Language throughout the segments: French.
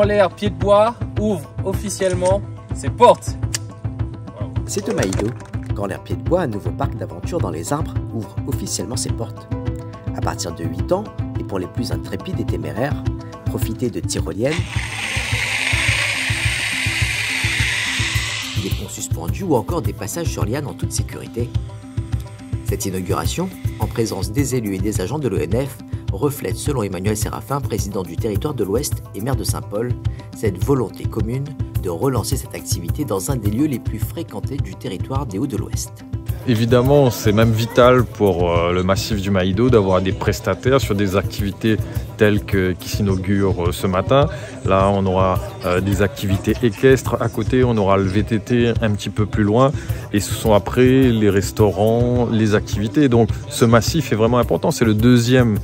Quand l'air Pied de Bois ouvre officiellement ses portes. C'est au Maïdo, quand l'air Pied de Bois, un nouveau parc d'aventure dans les arbres, ouvre officiellement ses portes. À partir de 8 ans, et pour les plus intrépides et téméraires, profitez de tyroliennes, des ponts suspendus ou encore des passages sur liane en toute sécurité. Cette inauguration, en présence des élus et des agents de l'ONF, reflète, selon Emmanuel Séraphin, président du territoire de l'Ouest et maire de Saint-Paul, cette volonté commune de relancer cette activité dans un des lieux les plus fréquentés du territoire des Hauts de l'Ouest. Évidemment, c'est même vital pour le massif du Maïdo d'avoir des prestataires sur des activités telles qui s'inaugurent ce matin. Là, on aura des activités équestres à côté, on aura le VTT un petit peu plus loin et ce sont après les restaurants, les activités. Donc ce massif est vraiment important, c'est le deuxième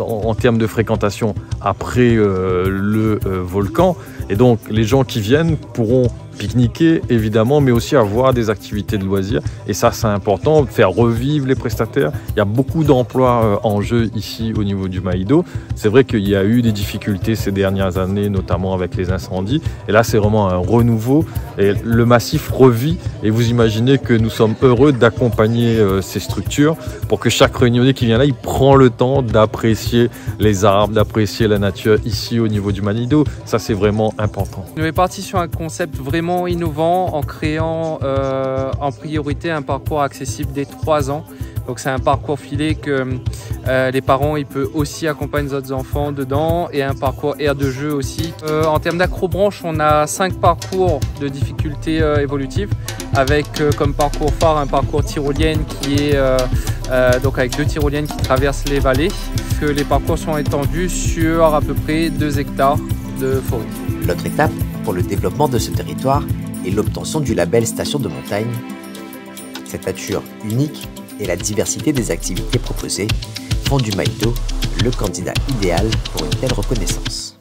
en termes de fréquentation après le volcan. Et donc les gens qui viennent pourront pique-niquer évidemment, mais aussi avoir des activités de loisirs. Et ça, c'est important, faire revivre les prestataires. Il y a beaucoup d'emplois en jeu ici au niveau du Maïdo. C'est vrai qu'il y a eu des difficultés ces dernières années, notamment avec les incendies. Et là, c'est vraiment un renouveau. Et le massif revit. Et vous imaginez que nous sommes heureux d'accompagner ces structures pour que chaque réunionnais qui vient là, il prend le temps d'apprécier les arbres, d'apprécier la nature ici au niveau du Maïdo. Ça, c'est vraiment important. On est parti sur un concept vraiment innovant en créant en priorité un parcours accessible dès 3 ans. Donc c'est un parcours filé que les parents ils peuvent aussi accompagner les autres enfants dedans et un parcours aire de jeu aussi. En termes d'acrobranche, on a 5 parcours de difficulté évolutive avec comme parcours phare un parcours tyrolienne qui est donc avec 2 tyroliennes qui traversent les vallées. Que les parcours sont étendus sur à peu près 2 hectares de forêt. L'autre étape pour le développement de ce territoire est l'obtention du label station de montagne. Cette nature unique et la diversité des activités proposées font du Maïdo le candidat idéal pour une telle reconnaissance.